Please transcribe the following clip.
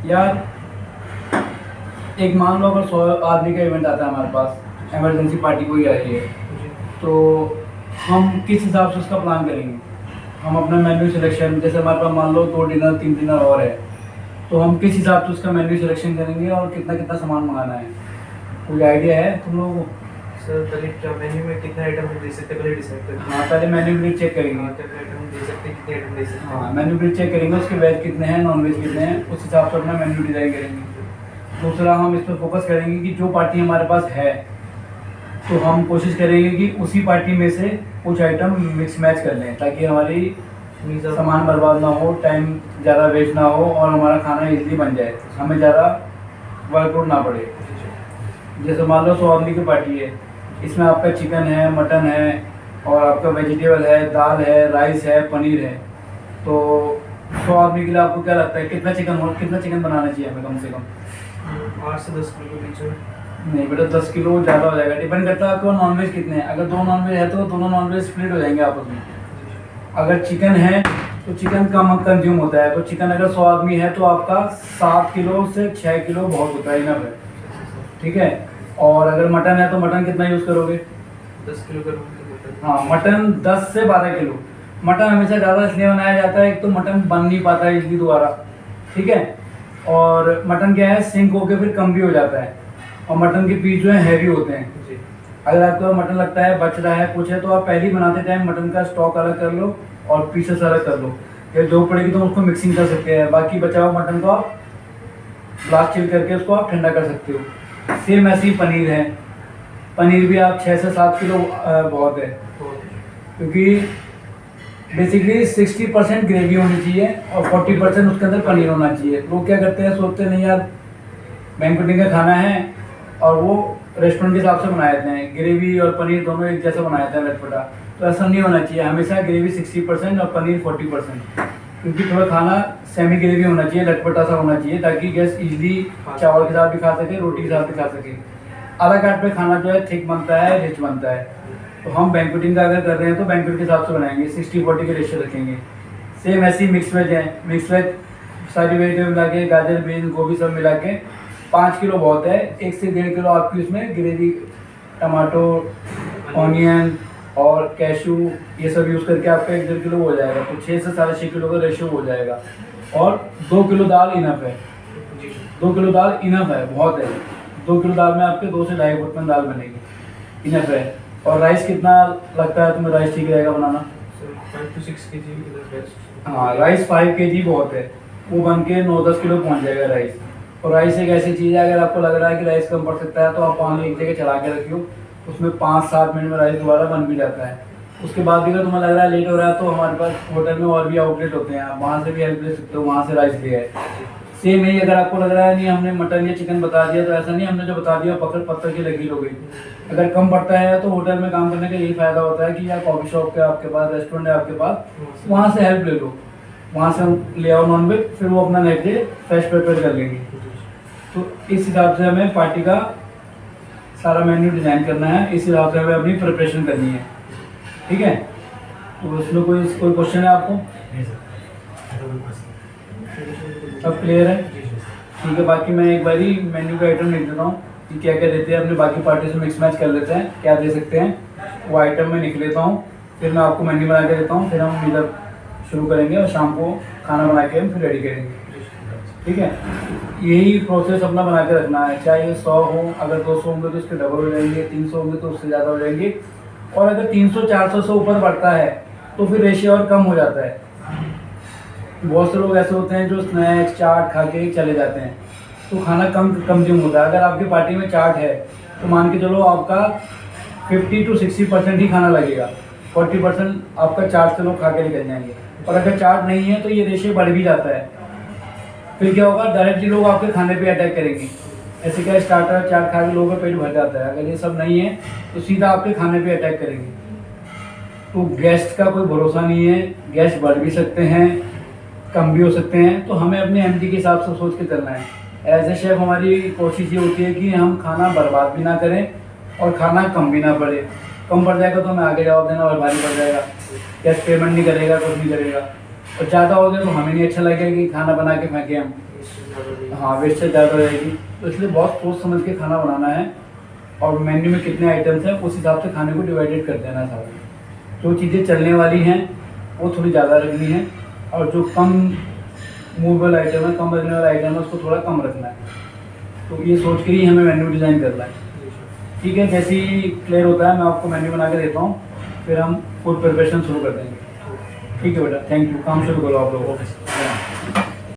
यार एक मान लो अगर 100 आदमी का इवेंट आता है हमारे पास, इमरजेंसी पार्टी कोई आ रही है, तो हम किस हिसाब से उसका प्लान करेंगे? हम अपना मेन्यू सिलेक्शन, जैसे हमारे पास मान लो 2 डिनर 3 डिनर और है, तो हम किस हिसाब से उसका मेन्यू सिलेक्शन करेंगे और कितना कितना सामान मंगाना है? कोई आइडिया है तुम लोगों को? सर पहले क्या मेन्यू में कितने आइटम हम दे सकते हैं, पहले डिसाइड करते हैं। हाँ, पहले मेन्यू प्लीज चेक करेंगे। कितने आइटम दे सकते हैं, कितने आइटम दे सकते हैं। हाँ, मेन्यू प्लीज चेक करेंगे, उसके वेज कितने हैं, नॉन वेज कितने हैं, उस हिसाब से अपना मेन्यू डिज़ाइन करेंगे। दूसरा, हम इस पर फोकस करेंगे कि जो पार्टी हमारे पास है, तो हम कोशिश करेंगे कि उसी पार्टी में से कुछ आइटम मिक्स मैच कर लें, ताकि हमारी सामान बर्बाद ना हो, टाइम ज़्यादा वेस्ट ना हो और हमारा खाना इजीली बन जाए, हमें ज़्यादा वर्कलोड ना पड़े। जैसे मान लो 100 आदमी की पार्टी है, इसमें आपका चिकन है, मटन है और आपका वेजिटेबल है, दाल है, राइस है, पनीर है। तो 100 आदमी के लिए आपको क्या लगता है कितना चिकन बनाना चाहिए हमें? कम से कम 8 से 10 किलो के बीच में। नहीं बेटा, 10 किलो ज़्यादा हो जाएगा। डिपेंड करता है आपको नॉनवेज कितने हैं। अगर 2 नॉनवेज है तो दोनों नॉनवेज स्प्लिट हो जाएंगे आपस में। अगर चिकन है तो चिकन कम कंज्यूम होता है, तो चिकन अगर 100 आदमी है तो आपका 7 किलो से 6 किलो बहुत होता है, इनफ है। ठीक है। और अगर मटन है तो मटन कितना यूज़ करोगे? 10 किलो का। हाँ, मटन 10 से 12 किलो। मटन हमेशा ज़्यादा इसलिए बनाया जाता है, एक तो मटन बन नहीं पाता है इजली दोबारा, ठीक है, और मटन क्या है, सिंक होके फिर कम भी हो जाता है, और मटन के पीस जो है हैवी होते हैं। अगर आपको मटन लगता है बच रहा है कुछ है, तो आप पहले ही बनाते टाइम मटन का स्टॉक अलग कर लो और पीसेस अलग कर लो, या जो पड़ेगी तो उसको मिक्सिंग कर सकते हैं। बाकी बचा हुआ मटन को आप ब्लास्ट चिल करके उसको आप ठंडा कर सकते हो। सेम ऐसे ही पनीर है, पनीर भी आप 6 से 7 किलो बहुत है, क्योंकि बेसिकली 60% ग्रेवी होनी चाहिए और 40% उसके अंदर पनीर होना चाहिए। लोग क्या करते हैं, सोचते नहीं यार बैंक्वेटिंग का खाना है और वो रेस्टोरेंट के हिसाब से बनाए देते हैं, ग्रेवी और पनीर दोनों एक जैसा बनाए देते हैं लटपटा। तो ऐसा नहीं होना चाहिए, हमेशा ग्रेवी 60% और पनीर 40%, क्योंकि थोड़ा खाना सेमी ग्रेवी होना चाहिए, लटपटा सा होना चाहिए, ताकि गेस्ट इजली चावल के साथ भी खा सके, रोटी के साथ भी खा सके। आला काट पे खाना जो है थिक बनता है, रिच बनता है। तो हम बैंक्वेटिंग का अगर कर रहे हैं तो बैंक्वेट के हिसाब से बनाएंगे, 60-40 के रेशियो रखेंगे। सेम ऐसी मिक्स वेज है, मिक्स वेज सारी वेजिटेबल मिला के, गाजर बीन गोभी सब मिला के 5 किलो बहुत है। 1 से 1.5 किलो आपकी उसमें ग्रेवी, टमाटो, ऑनियन और कैशू ये सब यूज़ करके आपका 1-1.5 किलो हो जाएगा, तो 6 से 6.5 किलो का रेशियो हो जाएगा। और 2 किलो दाल इनफ है, 2 किलो दाल इनफ है, बहुत है। 2 किलो दाल में आपके 2 से 2.5 फुट में दाल बनेगी, इनफ है। और राइस कितना लगता है तुम्हें, राइस ठीक रहेगा बनाना? 5 to 6 kg। हाँ, राइस 5 kg बहुत है, वो बन के 9-10 किलो पहुँच जाएगा राइस। और राइस एक ऐसी चीज़ है, अगर आपको लग रहा है कि राइस कम पड़ सकता है तो आप पानी एक जगह चला के रखियो, उसमें 5-7 मिनट में राइस दोबारा बन भी जाता है। उसके बाद भी अगर तुम्हें लग रहा है लेट हो रहा है, तो हमारे पास होटल में और भी आउटलेट होते हैं, आप वहाँ से भी हेल्प ले सकते हो, वहाँ से राइस ले आए। सेम ही अगर आपको लग रहा है नहीं हमने मटन या चिकन बता दिया, तो ऐसा नहीं, हमने जो बता दिया पकड़ पत्थर की लकीर हो गई। अगर कम पड़ता है तो होटल में काम करने का यही फ़ायदा होता है कि यार कॉफ़ी शॉप के आपके पास, रेस्टोरेंट है आपके पास, वहाँ से हेल्प ले लो, वहाँ से ले आओ नॉन वेज, फिर वो अपना नेक्स्ट डे फ्रेश प्रिपेयर कर लेंगे। तो इस हिसाब से हमें पार्टी का सारा मेन्यू डिज़ाइन करना है, इस हिसाब से हमें अपनी प्रिपरेशन करनी है, ठीक है। तो उसमें कोई क्वेश्चन है आपको? सब क्लियर है? ठीक है। बाकी मैं एक बारी मेन्यू का आइटम लिख देता हूँ कि क्या क्या देते हैं, अपने बाकी पार्टी से मिक्स मैच कर लेते हैं, क्या दे सकते हैं वो आइटम मैं लिख लेता हूँ, फिर मैं आपको मेन्यू बना के देता हूँ, फिर हम मीटअप शुरू करेंगे और शाम को खाना बना के हम फिर रेडी करेंगे, ठीक है। यही प्रोसेस अपना बना के रखना है, चाहे ये 100 हो, अगर 200 होंगे तो उसके डबल हो जाएंगे, 300 होंगे तो उससे ज़्यादा हो जाएंगे, और अगर 300-400 से ऊपर बढ़ता है तो फिर रेशियो और कम हो जाता है। बहुत से लोग ऐसे होते हैं जो स्नैक्स चाट खा के चले जाते हैं, तो खाना कम कंज्यूम होता है। अगर आपकी पार्टी में चाट है तो मान के चलो आपका 50 to 60% ही खाना लगेगा, 40% आपका चाट से लोग खा के निकल जाएंगे। और अगर चाट नहीं है तो ये रेशियो बढ़ भी जाता है, फिर क्या होगा, डायरेक्टली लोग आपके खाने पे अटैक करेंगे। ऐसे क्या, स्टार्टर चाट खा के लोगों का पेट भर जाता है, अगर ये सब नहीं है तो सीधा आपके खाने पे अटैक करेंगे। तो गेस्ट का कोई भरोसा नहीं है, गेस्ट बढ़ भी सकते हैं, कम भी हो सकते हैं, तो हमें अपने एमडी के हिसाब से सोच के चलना है। एज ए शेफ़ हमारी कोशिश ये होती है कि हम खाना बर्बाद भी ना करें और खाना कम भी ना पड़े। कम पड़ जाएगा तो हमें आगे जवाब देना और भारी पड़ जाएगा, गेस्ट पेमेंट नहीं करेगा, कुछ नहीं करेगा। और ज़्यादा हो गया तो हमें नहीं अच्छा लगेगा कि खाना बना के फेंके हम। इससे ज़्यादा भी हाँ, वेस्टेज ज़्यादा हो जाएगी। तो इसलिए बहुत सोच समझ के खाना बनाना है और मेन्यू में कितने आइटम्स हैं उस हिसाब से खाने को डिवाइडेड कर देना है सारा। जो चीज़ें चलने वाली हैं वो थोड़ी ज़्यादा रखनी है और जो कम मूवेबल आइटम है, कम रखने वाला आइटम है, उसको थोड़ा कम रखना है। तो ये सोच के ही हमें मेन्यू डिज़ाइन करना है। जी सर। ठीक है, जैसे ही क्लियर होता है मैं आपको मेन्यू बना के देता हूँ, फिर हम फूड प्रिपरेशन शुरू कर देंगे। ठीक है बेटा, थैंक यू। काम शुरू करो आप लोगों ओके सर। को।